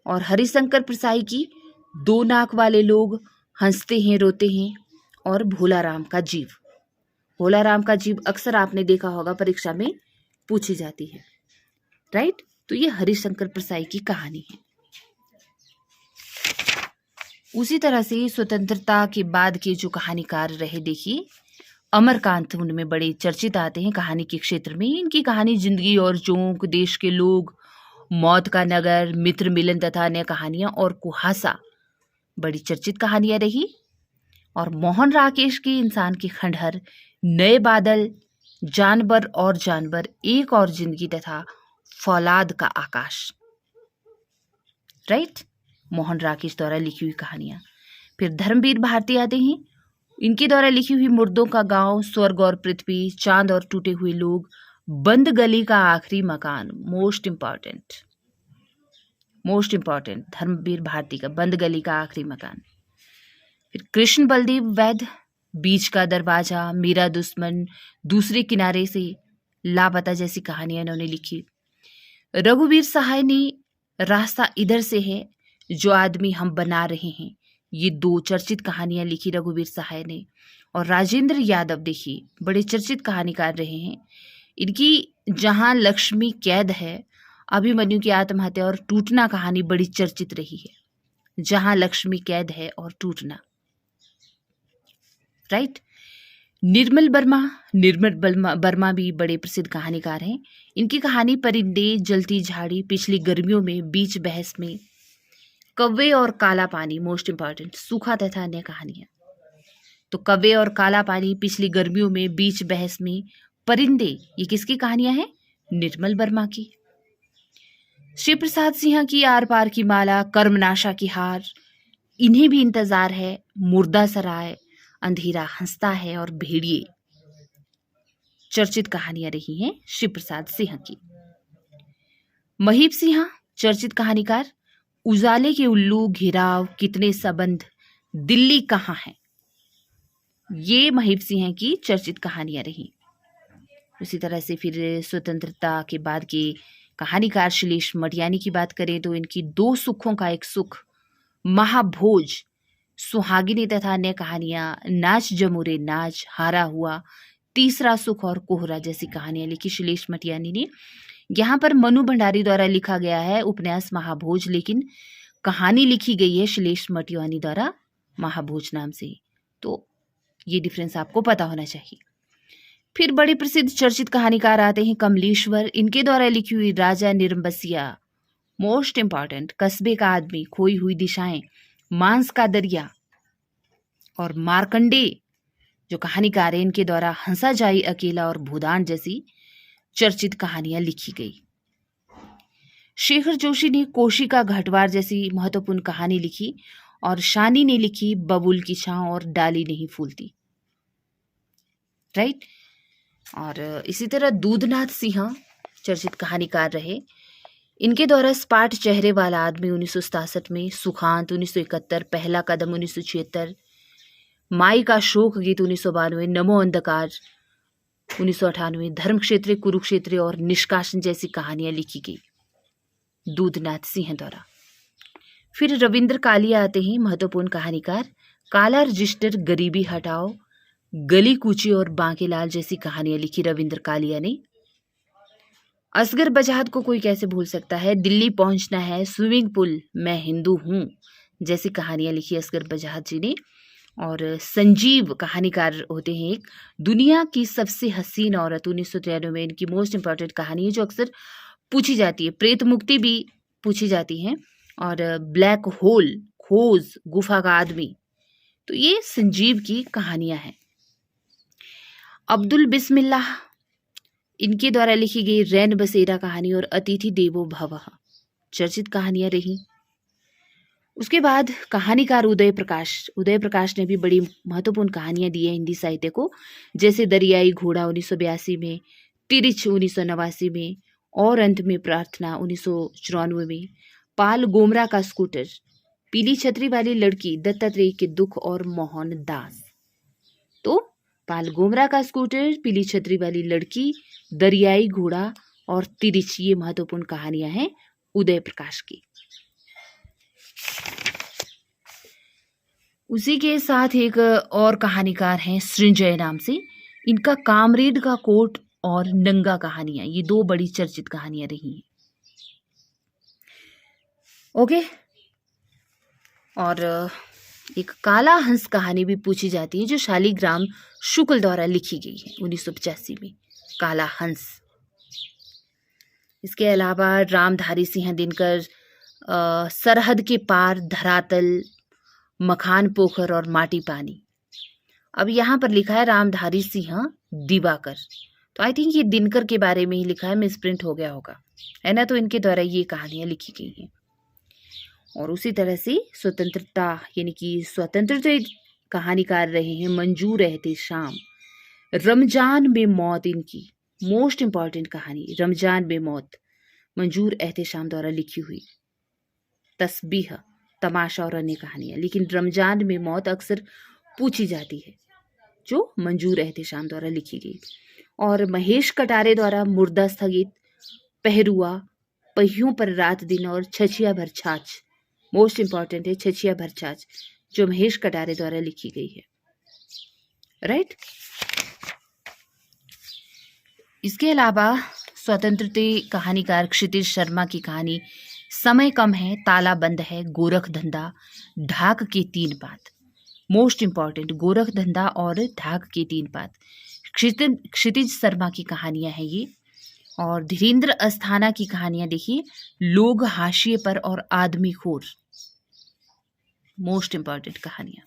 A: और हरिशंकर प्रसाई की 2 नाक वाले लोग, हंसते हैं रोते हैं और भोला राम का जीव। भोला राम का जीव अक्सर आपने देखा होगा परीक्षा में पूछी जाती है, राइट। तो ये हरिशंकर प्रसाई की कहानी है। उसी तरह से स्वतंत्रता के बाद के जो कहानीकार रहे, देखिए अमरकांत उनमें बड़े चर्चित आते हैं कहानी के क्षेत्र में। इनकी कहानी जिंदगी और जोंक, देश के लोग, मौत का नगर, मित्र मिलन तथा अन्य कहानियां और कुहासा बड़ी चर्चित कहानियां रही। और मोहन राकेश की इंसान की खंडहर, नए बादल, जानवर और जानवर, एक और जिंदगी तथा फौलाद का आकाश। राइट, मोहन राकेश द्वारा लिखी हुई कहानियां। फिर धर्मवीर भारती आते हैं, इनके द्वारा लिखी हुई मुर्दों का गांव, स्वर्ग और पृथ्वी, चांद और टूटे हुए लोग, बंद गली का आखिरी मकान। मोस्ट इंपॉर्टेंट धर्मवीर भारती का बंद गली का आखिरी मकान। फिर कृष्ण बलदेव वैद्य, बीच का दरवाजा, मेरा दुश्मन, दूसरे किनारे से, लापता जैसी कहानियां इन्होंने लिखी। रघुवीर सहाय ने रास्ता इधर से है, जो आदमी हम बना रहे हैं, ये 2 चर्चित कहानियां लिखी रघुवीर सहाय ने। और राजेंद्र यादव देखिए, बड़े चर्चित कहानीकार रहे हैं। इनकी जहां लक्ष्मी कैद है, अभिमन्यु की आत्महत्या और टूटना कहानी बड़ी चर्चित रही है। जहां लक्ष्मी कैद है और टूटना। राइट, निर्मल वर्मा भी बड़े प्रसिद्ध कहानीकार हैं। इनकी कहानी परिंदे, जलती झाड़ी, पिछली गर्मियों में, बीच बहस में, कव्वे और काला पानी, मोस्ट इंपॉर्टेंट, सूखा तथा अन्य कहानियां। तो कव्वे और काला पानी, पिछली गर्मियों में, बीच बहस में, परिंदे, ये किसकी कहानियां हैं? निर्मल वर्मा की। शिव प्रसाद सिंह की आर पार की माला, कर्मनाशा की हार, इन्हें भी इंतजार है, मुर्दा सराय, अंधेरा हंसता है और भेड़िए, चर्चित कहानियां रही हैं शिव प्रसाद सिंह की। महीप सिंह, चर्चित कहानीकार, उजाले के उल्लू, घिराव, कितने संबंध, दिल्ली कहाँ है, ये महीप सिंह की चर्चित कहानियां रही। उसी तरह से फिर स्वतंत्रता के बाद के कहानीकार श्लेष मटियानी की बात करें तो इनकी 2 सुखों का एक सुख, महाभोज, सुहागिनी तथा अन्य कहानियां, नाच जमुरे नाच, हारा हुआ, तीसरा सुख और कोहरा जैसी कहानियां लिखी श्लेष मटियानी ने। यहाँ पर मनु भंडारी द्वारा लिखा गया है उपन्यास महाभोज, लेकिन कहानी लिखी गई है श्लेष मटियानी द्वारा महाभोज नाम से। तो ये डिफरेंस आपको पता होना चाहिए। फिर बड़े प्रसिद्ध चर्चित कहानीकार आते हैं कमलेश्वर, इनके द्वारा लिखी हुई राजा निरंबसिया, मोस्ट इंपॉर्टेंट, कस्बे का आदमी, खोई हुई दिशाएं, मांस का दरिया और मार्कंडे जो कहानीकार है, इनके द्वारा हंसा जाई अकेला और भूदान जैसी चर्चित कहानियां लिखी गई। शेखर जोशी ने कोशिका घटवार जैसी महत्वपूर्ण कहानी लिखी और शानी ने लिखी बबुल की छांव और डाली नहीं फूलती। राइट, और इसी तरह दूधनाथ सिंह चर्चित कहानीकार रहे। इनके द्वारा स्पाट चेहरे वाला आदमी 1967 में, सुखांत 1971, पहला कदम 1976, माई का शोक गीत 1992, नमो अंधकार 1998, धर्म क्षेत्र कुरुक्षेत्र और निष्कासन जैसी कहानियां लिखी गई दूधनाथ सिंह द्वारा। फिर रविंद्र कालिया आते हैं, महत्वपूर्ण कहानीकार, काला रजिस्टर, गरीबी हटाओ, गली कूची और बांकेलाल जैसी कहानियां लिखी रविंद्र कालिया ने। असगर बजाज को कोई कैसे भूल सकता है, दिल्ली पहुंचना है, स्विमिंग पूल, मैं हिंदू हूं जैसी कहानियां लिखी असगर बजाज जी ने। और संजीव कहानीकार होते हैं एक, दुनिया की सबसे हसीन औरत 1993 में इनकी मोस्ट इंपॉर्टेंट कहानी है जो अक्सर पूछी जाती है। प्रेत मुक्ति भी पूछी जाती है और ब्लैक होल, खोज, गुफा का आदमी, तो ये संजीव की कहानियां हैं। अब्दुल बिस्मिल्लाह, इनके द्वारा लिखी गई रैन बसेरा कहानी और अतिथि देवो भवः चर्चित कहानियां रही। उसके बाद कहानीकार उदय प्रकाश ने भी बड़ी महत्वपूर्ण कहानियां दी है हिंदी साहित्य को, जैसे दरियाई घोड़ा 1982 में, तिरिच 1989 में और अंत में प्रार्थना 1994 में, पाल गोमरा का स्कूटर, पीली छतरी वाली लड़की, दत्तात्रेय के दुख और मोहन दास। तो पाल गोमरा का स्कूटर, पीली छतरी वाली लड़की, दरियाई घोड़ा और तिरिच, ये महत्वपूर्ण कहानियां हैं उदय प्रकाश की। उसी के साथ एक और कहानीकार हैं सृंजय नाम से, इनका कामरेड का कोट और नंगा कहानियां, ये 2 बड़ी चर्चित कहानियां रही हैं। ओके, और एक काला हंस कहानी भी पूछी जाती है जो शालिग्राम शुक्ल द्वारा लिखी गई है 1985 में, काला हंस। इसके अलावा रामधारी सिंह दिनकर, सरहद के पार, धरातल, मखान पोखर और माटी पानी, अब यहाँ पर लिखा है रामधारी सिंह दिवाकर, तो आई थिंक ये दिनकर के बारे में ही लिखा है, मिसप्रिंट हो गया होगा, है ना। तो इनके द्वारा ये कहानियां लिखी गई हैं। और उसी तरह से स्वतंत्रता यानी कि स्वतंत्रता कहानीकार रहे हैं मंजूर एहतेशाम। रमजान में मौत इनकी मोस्ट इंपॉर्टेंट कहानी, रमजान में मौत, मंजूर एहतेशाम द्वारा लिखी हुई। तस्बीह, तमाशा और अन्य कहानियां, लेकिन रमजान में मौत अक्सर पूछी जाती है, जो मंजूर एहतेशाम द्वारा लिखी गई। और महेश कटारे द्वारा मुर्दा स्थगित, पहरुआ, पहियों पर रात दिन और छछिया भर छाछ, मोस्ट इंपॉर्टेंट है छछिया भर छाछ, जो महेश कटारे द्वारा लिखी गई है, राइट। इसके अलावा स्वतंत्रता कहानीकार क्षितिज शर्मा की कहानी समय कम है, ताला बंद है, गोरख धंधा, ढाक के 3 पात, मोस्ट इंपॉर्टेंट गोरख धंधा और ढाक के 3 पात, क्षितिज शर्मा की कहानियां हैं ये। और धीरेन्द्र अस्थाना की कहानियां देखिए, लोग हाशिए पर और आदमी खोर, मोस्ट इंपॉर्टेंट कहानियां।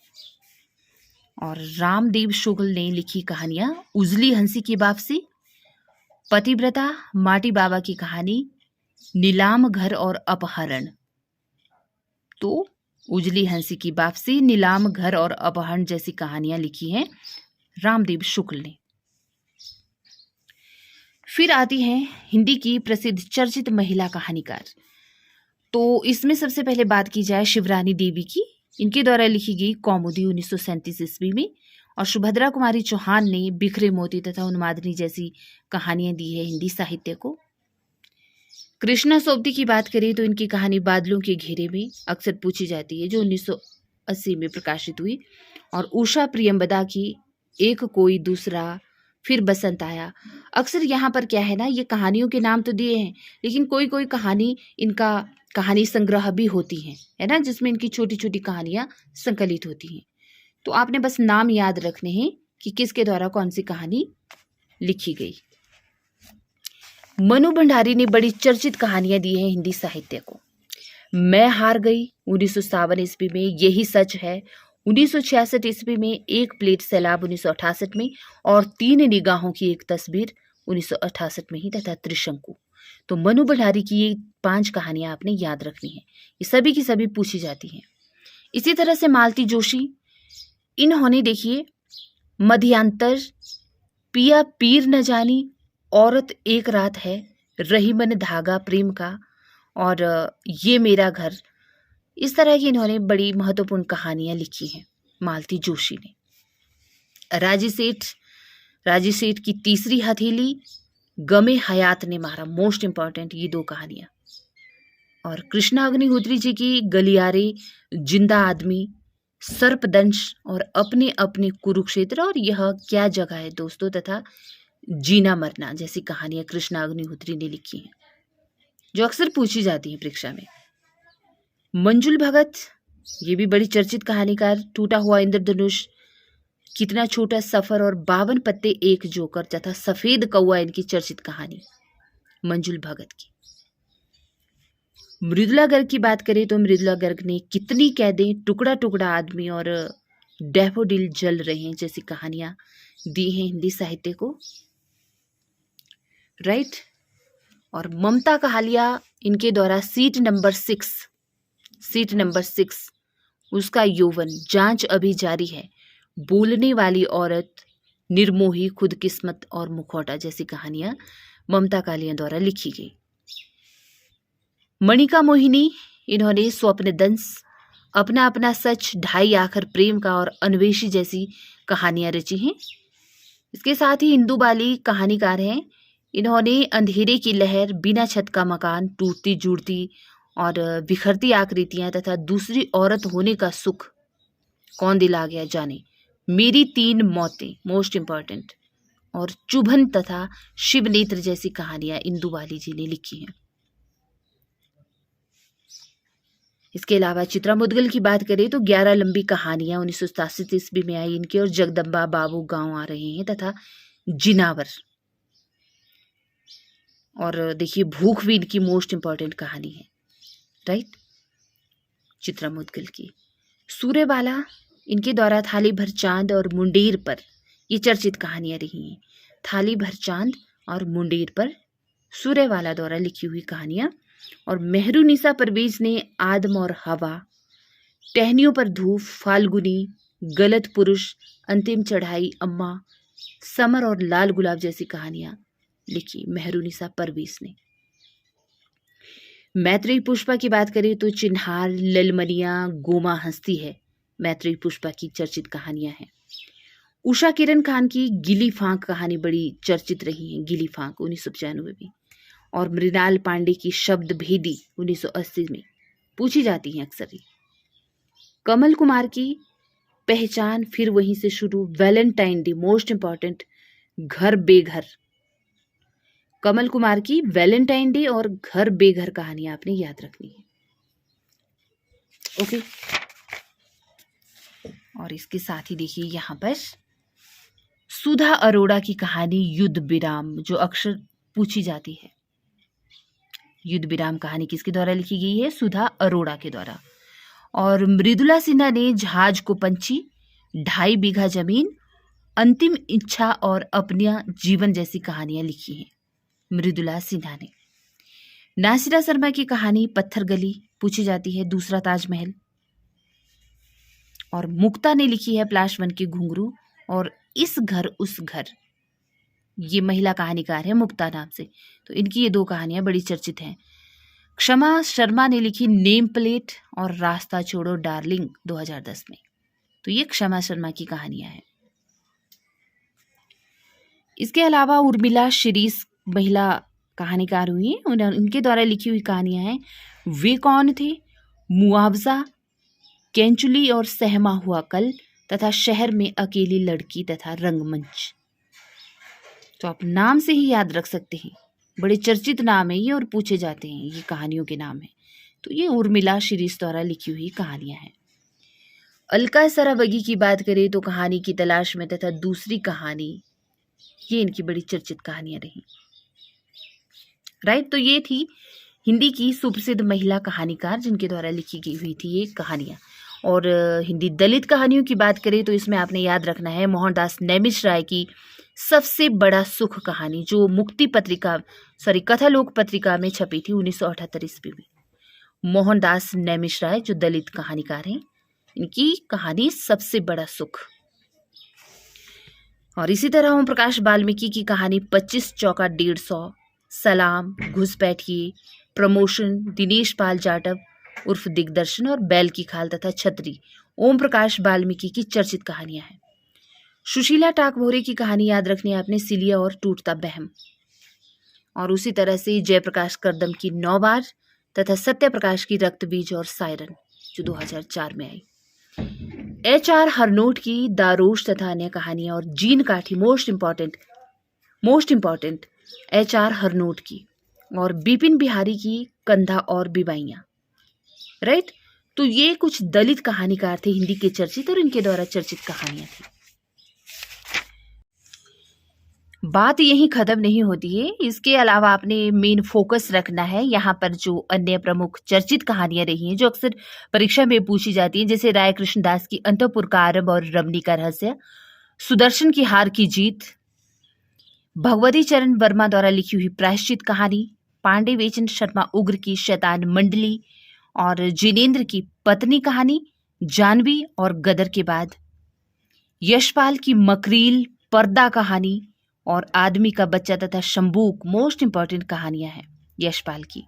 A: और रामदेव शुक्ल ने लिखी कहानियां उजली हंसी की वापसी, पतिव्रता, माटी बाबा की कहानी, नीलाम घर और अपहरण। तो उजली हंसी की वापसी, नीलाम घर और अपहरण जैसी कहानियां लिखी हैं रामदेव शुक्ल ने। फिर आती हैं हिंदी की प्रसिद्ध चर्चित महिला कहानीकार। तो इसमें सबसे पहले बात की जाए शिवरानी देवी की। इनके द्वारा लिखी गई कौमुदी 1937 ईस्वी में, और सुभद्रा कुमारी चौहान ने बिखरे मोती तथा उन्मादनी जैसी कहानियां दी है हिंदी साहित्य को। कृष्णा सोबती की बात करें तो इनकी कहानी बादलों के घेरे में अक्सर पूछी जाती है, जो 1980 में प्रकाशित हुई। और उषा प्रियंबदा की एक कोई दूसरा, फिर बसंत आया। अक्सर यहाँ पर क्या है ना, ये कहानियों के नाम तो दिए हैं, लेकिन कोई कोई कहानी इनका कहानी संग्रह भी होती है ना, जिसमें इनकी छोटी छोटी कहानियां संकलित होती हैं। तो आपने बस नाम याद रखने हैं कि किसके द्वारा कौन सी कहानी लिखी गई। मनु भंडारी ने बड़ी चर्चित कहानियां दी हैं हिंदी साहित्य को। मैं हार गई 1957 ईस्वी में, यही सच है 1966 ईस्वी में, एक प्लेट सैलाब 1968 में, और 3 निगाहों की एक तस्वीर 1968 में ही, तथा त्रिशंकु। तो मनु भंडारी की ये 5 कहानियां आपने याद रखनी है, ये सभी की सभी पूछी जाती हैं। इसी तरह से मालती जोशी, इन्होंने देखिए मध्यांतर, पिया पीर न जानी, औरत एक रात है, रही मन धागा प्रेम का, और ये मेरा घर, इस तरह की इन्होंने बड़ी महत्वपूर्ण कहानियां लिखी हैं मालती जोशी ने। राजी सेठ की तीसरी हथेली, गमे हयात ने मारा, मोस्ट इंपॉर्टेंट ये 2 कहानियां। और कृष्णा अग्निहोत्री जी की गलियारे, जिंदा आदमी, सर्पदंश, और अपने अपने कुरुक्षेत्र, और यह क्या जगह है दोस्तों, तथा जीना मरना जैसी कहानियां कृष्णा अग्निहोत्री ने लिखी हैं, जो अक्सर पूछी जाती हैं परीक्षा में। मंजुल भगत, ये भी बड़ी चर्चित कहानीकार, टूटा हुआ इंद्रधनुष, कितना छोटा सफर, और 52 पत्ते एक जोकर, तथा सफेद कौआ इनकी चर्चित कहानी मंजुल भगत की। मृदुला गर्ग की बात करें तो मृदुला गर्ग ने कितनी कैदें, टुकड़ा टुकड़ा आदमी, और डैफोडिल जल रहे हैं जैसी कहानियां दी हैं हिंदी साहित्य को, राइट। और ममता कहालिया, इनके द्वारा सीट नंबर 6, उसका यौवन, जांच अभी जारी है, बोलने वाली औरत, निर्मोही, खुदकिस्मत और मुखौटा जैसी कहानियां ममता कालिया द्वारा लिखी गई। मणिका मोहिनी, इन्होंने स्वप्न दंस, अपना अपना सच, ढाई आखर प्रेम का, और अन्वेषी जैसी कहानियां रची हैं। इसके साथ ही इंदु बाली कहानीकार हैं, इन्होंने अंधेरे की लहर, बिना छत का मकान, टूटती जुड़ती और बिखरती आकृतियां, तथा दूसरी औरत होने का सुख, कौन दिला गया जाने, मेरी 3 मौतें, मोस्ट इंपॉर्टेंट, और चुभन तथा शिव नेत्र जैसी कहानियां इंदु बाली जी ने लिखी हैं। इसके अलावा चित्रा मुदगल की बात करें तो 11 लंबी कहानियां 1987 ईस्वी में आई इनकी, और जगदम्बा बाबू गांव आ रहे हैं, तथा जिनावर। और देखिए भूख भी इनकी मोस्ट इंपॉर्टेंट कहानी है, राइट, चित्रा मुदगल की। सूर्यबाला, इनके द्वारा थाली भर चांद और मुंडेर पर ये चर्चित कहानियां रही हैं। थाली भर चांद और मुंडेर पर सूर्यवाला द्वारा लिखी हुई कहानियां, और मेहरुनिसा परवेज ने आदम और हवा, टहनियों पर धूप, फाल्गुनी, गलत पुरुष, अंतिम चढ़ाई, अम्मा, समर और लाल गुलाब जैसी कहानियां लिखी मेहरुनिसा परवेज ने। मैत्रेयी पुष्पा की बात करें तो चिन्हार, ललमनिया, गोमा हंसती है मैत्रेयी पुष्पा की चर्चित कहानियां हैं। उषा किरण खान की गिली फांक कहानी बड़ी चर्चित रही है, गिली फांक 1995 में, और मृणाल पांडे की शब्द भेदी 1980 में पूछी जाती हैं अक्सर ही। कमल कुमार की पहचान फिर वहीं से शुरू, वैलेंटाइन डे मोस्ट इंपॉर्टेंट, घर बेघर, कमल कुमार की वैलेंटाइन डे और घर बेघर कहानियां आपने याद रखनी है। ओके, और इसके साथ ही देखिए यहाँ पर सुधा अरोड़ा की कहानी युद्ध विराम, जो अक्सर पूछी जाती है। युद्ध विराम कहानी किसके द्वारा लिखी गई है? सुधा अरोड़ा के द्वारा। और मृदुला सिन्हा ने जहाज को पंछी, 2.5 बीघा जमीन, अंतिम इच्छा और अपना जीवन जैसी कहानियां लिखी हैं मृदुला सिन्हा ने। नासिरा शर्मा की कहानी पत्थर गली पूछी जाती है, दूसरा ताजमहल। और मुक्ता ने लिखी है प्लाश वन के घुंघरू और इस घर उस घर, ये महिला कहानीकार है मुक्ता नाम से, तो इनकी ये 2 कहानियां बड़ी चर्चित हैं। क्षमा शर्मा ने लिखी नेम प्लेट और रास्ता छोड़ो डार्लिंग 2010 में, तो ये क्षमा शर्मा की कहानियां हैं। इसके अलावा उर्मिला शिरीष महिला कहानीकार हुई हैं, उनके द्वारा लिखी हुई कहानियां हैं वे कौन थे, मुआवजा, केंचुली और सहमा हुआ कल, तथा शहर में अकेली लड़की तथा रंगमंच। तो आप नाम से ही याद रख सकते हैं, बड़े चर्चित नाम है ये और पूछे जाते हैं, ये कहानियों के नाम है। तो ये उर्मिला शिरीष द्वारा लिखी हुई कहानियां हैं। अलका सरावगी की बात करें तो कहानी की तलाश में तथा दूसरी कहानी, ये इनकी बड़ी चर्चित कहानियां रही। राइट, तो ये थी हिंदी की सुप्रसिद्ध महिला कहानीकार जिनके द्वारा लिखी गई हुई थी ये कहानियां। और हिंदी दलित कहानियों की बात करें तो इसमें आपने याद रखना है मोहनदास नैमिष की सबसे बड़ा सुख कहानी, जो मुक्ति पत्रिका कथालोक पत्रिका में छपी थी 1978 ईस्वी में। मोहनदास नैमिष जो दलित कहानीकार हैं, इनकी कहानी सबसे बड़ा सुख। और इसी तरह ओम प्रकाश वाल्मीकि की कहानी 25 चौका 150, सलाम, घुसपैठिए, प्रमोशन, दिनेश पाल जाटव उर्फ दिग्दर्शन और बैल की खाल तथा छतरी ओम प्रकाश वाल्मीकि की चर्चित कहानियां हैं। सुशीला टाकभोरे की कहानी याद रखनी है आपने, सिलिया और टूटता बहम। और उसी तरह से जयप्रकाश करदम की 9 बार तथा सत्य प्रकाश की रक्तबीज और सायरन जो 2004 में आई। HR हरनोट की दारोश तथा अन्य कहानियां और जीन काठी मोस्ट इंपॉर्टेंट HR हरनोट की, और बिपिन बिहारी की कंधा और बिबाइयां। राइट, तो ये कुछ दलित कहानीकार थे हिंदी के चर्चित, और इनके द्वारा चर्चित कहानियां थी। बात यहीं खत्म नहीं होती है, इसके अलावा आपने मेन फोकस रखना है यहाँ पर जो अन्य प्रमुख चर्चित कहानियां रही हैं जो अक्सर परीक्षा में पूछी जाती हैं, जैसे राय कृष्णदास की अंतःपुर का आरंभ और रमणी का रहस्य, सुदर्शन की हार की जीत, भगवती चरण वर्मा द्वारा लिखी हुई प्रायश्चित कहानी, पांडे वेचन शर्मा उग्र की शैतान मंडली, और जिनेंद्र की पत्नी कहानी, जानवी और गदर के बाद, यशपाल की मकरील, पर्दा कहानी, और आदमी का बच्चा तथा शंबूक मोस्ट इंपॉर्टेंट कहानियां हैं यशपाल की,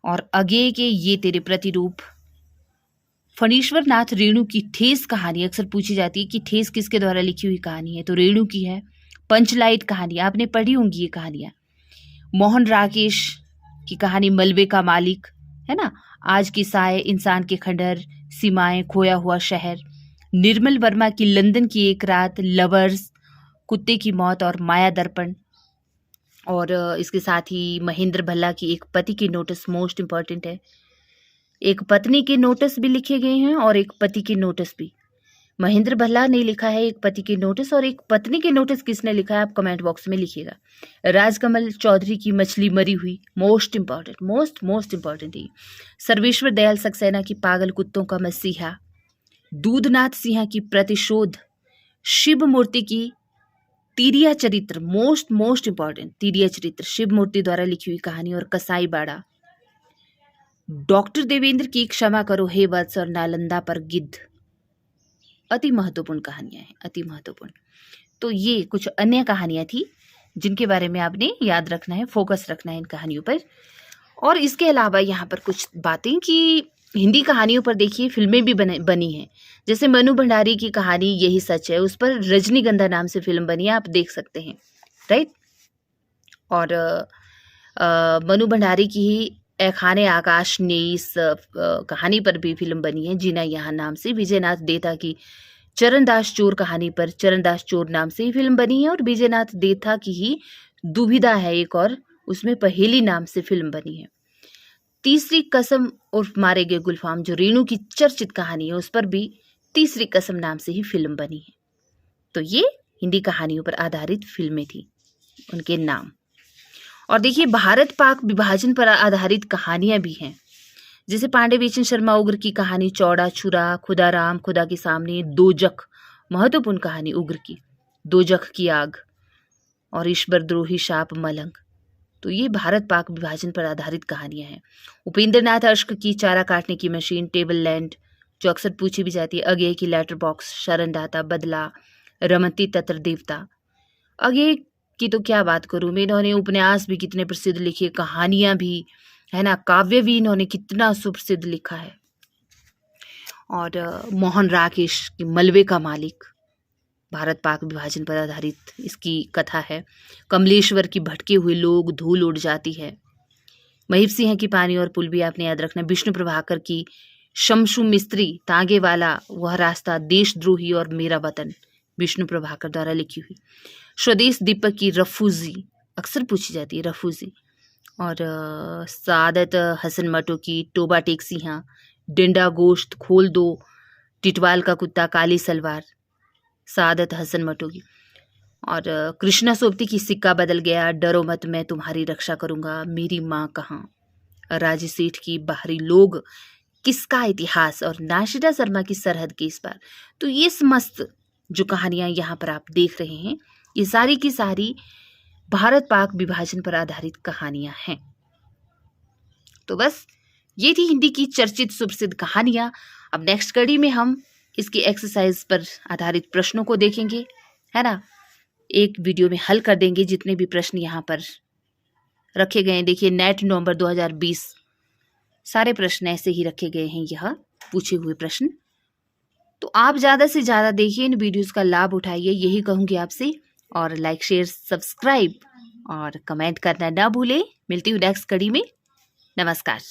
A: और अगेय के ये तेरे प्रतिरूप, फणीश्वर नाथ रेणु की ठेस कहानी अक्सर पूछी जाती है कि ठेस किसके द्वारा लिखी हुई कहानी है, तो रेणु की है। पंचलाइट कहानी आपने पढ़ी होंगी ये कहानियां। मोहन राकेश की कहानी मलबे का मालिक, है ना, आज की साय, इंसान के खंडहर, सीमाएं, खोया हुआ शहर, निर्मल वर्मा की लंदन की एक रात, लवर्स, कुत्ते की मौत और माया दर्पण, और इसके साथ ही महेंद्र भल्ला की एक पति के नोटिस मोस्ट इंपॉर्टेंट है। एक पत्नी के नोटिस भी लिखे गए हैं और एक पति के नोटिस भी। महेंद्र भल्ला ने लिखा है एक पति के नोटिस, और एक पत्नी के नोटिस किसने लिखा है आप कमेंट बॉक्स में लिखिएगा। राजकमल चौधरी की मछली मरी हुई मोस्ट इंपॉर्टेंट है। सर्वेश्वर दयाल सक्सेना की पागल कुत्तों का मसीहा, दूधनाथ सिंह की प्रतिशोध, शिव मूर्ति की तिरिया चरित्र, मोस्ट इंपॉर्टेंट, तिरिया चरित्र शिव मूर्ति द्वारा लिखी हुई कहानी, और कसाई बाड़ा, डॉक्टर देवेंद्र की क्षमा करो हे वत्स, और नालंदा पर गिद्ध। अति महत्वपूर्ण कहानियां हैं, अति महत्वपूर्ण। तो ये कुछ अन्य कहानियां थी जिनके बारे में आपने याद रखना है, फोकस रखना है इन कहानियों पर। और इसके अलावा यहाँ पर कुछ बातें कि हिंदी कहानियों पर देखिए फिल्में भी बनी हैं। जैसे मनु भंडारी की कहानी यही सच है, उस पर रजनीगंधा नाम से फिल्म बनी है, आप देख सकते हैं, राइट। और मनु भंडारी की ही ए खाने आकाश ने इस कहानी पर भी फिल्म बनी है, जीना यहाँ नाम से। विजयनाथ देथा की चरणदास चोर कहानी पर चरणदास चोर नाम से ही फिल्म बनी है, और विजयनाथ देथा की ही दुविधा है एक, और उसमें पहेली नाम से फिल्म बनी है। तीसरी कसम उर्फ मारे गए गुलफाम, जो रेणु की चर्चित कहानी है, उस पर भी तीसरी कसम नाम से ही फिल्म बनी है। तो ये हिंदी कहानियों पर आधारित फिल्में थी, उनके नाम। और देखिए भारत पाक विभाजन पर आधारित कहानियां भी हैं, जैसे पांडे बेचन शर्मा उग्र की कहानी चौड़ा छुरा, खुदा राम खुदा के सामने, दोजख, महत्वपूर्ण कहानी उग्र की, दोजख की आग, और ईश्वर द्रोही शाप मलंग। तो ये भारत पाक विभाजन पर आधारित कहानियां हैं। उपेंद्र नाथ अश्क की चारा काटने की मशीन, टेबल लैंड, जो अक्सर पूछी भी जाती है, अगेय की लेटर बॉक्स, शरणदाता, बदला, रमती तत्र देवता। अगेय की तो क्या बात करूं मैं, इन्होंने उपन्यास भी कितने प्रसिद्ध लिखे, कहानियां भी, है ना, काव्य भी इन्होंने कितना सुप्रसिद्ध लिखा है। और मोहन राकेश की मलबे का मालिक, भारत पाक विभाजन पर आधारित इसकी कथा है। कमलेश्वर की भटके हुए लोग, धूल उड़ जाती है। महिप सिंह की पानी और पुल भी आपने याद रखना। विष्णु प्रभाकर की शमशु मिस्त्री, तांगे वाला, वह रास्ता, देशद्रोही और मेरा वतन, विष्णु प्रभाकर द्वारा लिखी हुई। स्वदेश दीपक की रफूजी, अक्सर पूछी जाती है रफूजी। और सादत हसन मटो की टोबा टेक सिंह, डिंडा गोश्त, खोल दो, टिटवाल का कुत्ता, काली सलवार, सादत हसन मटो की। और कृष्णा सोबती की सिक्का बदल गया, डरो मत मैं तुम्हारी रक्षा करूंगा, मेरी माँ कहाँ, राजी सेठ की बाहरी लोग, किसका इतिहास, और नाशिदा शर्मा की सरहद के इस पार। तो ये समस्त जो कहानियां यहाँ पर आप देख रहे हैं, ये सारी की सारी भारत पाक विभाजन पर आधारित कहानियां हैं। तो बस ये थी हिंदी की चर्चित सुप्रसिद्ध कहानियां। अब नेक्स्ट कड़ी में हम इसकी एक्सरसाइज पर आधारित प्रश्नों को देखेंगे, है ना। एक वीडियो में हल कर देंगे जितने भी प्रश्न यहाँ पर रखे गए हैं। देखिए नेट नवंबर 2020 सारे प्रश्न ऐसे ही रखे गए हैं, यह पूछे हुए प्रश्न। तो आप ज़्यादा से ज़्यादा देखिए, इन वीडियोस का लाभ उठाइए, यही कहूँगी आपसे। और लाइक शेयर सब्सक्राइब और कमेंट करना ना भूलें। मिलती हूँ नेक्स्ट कड़ी में। नमस्कार।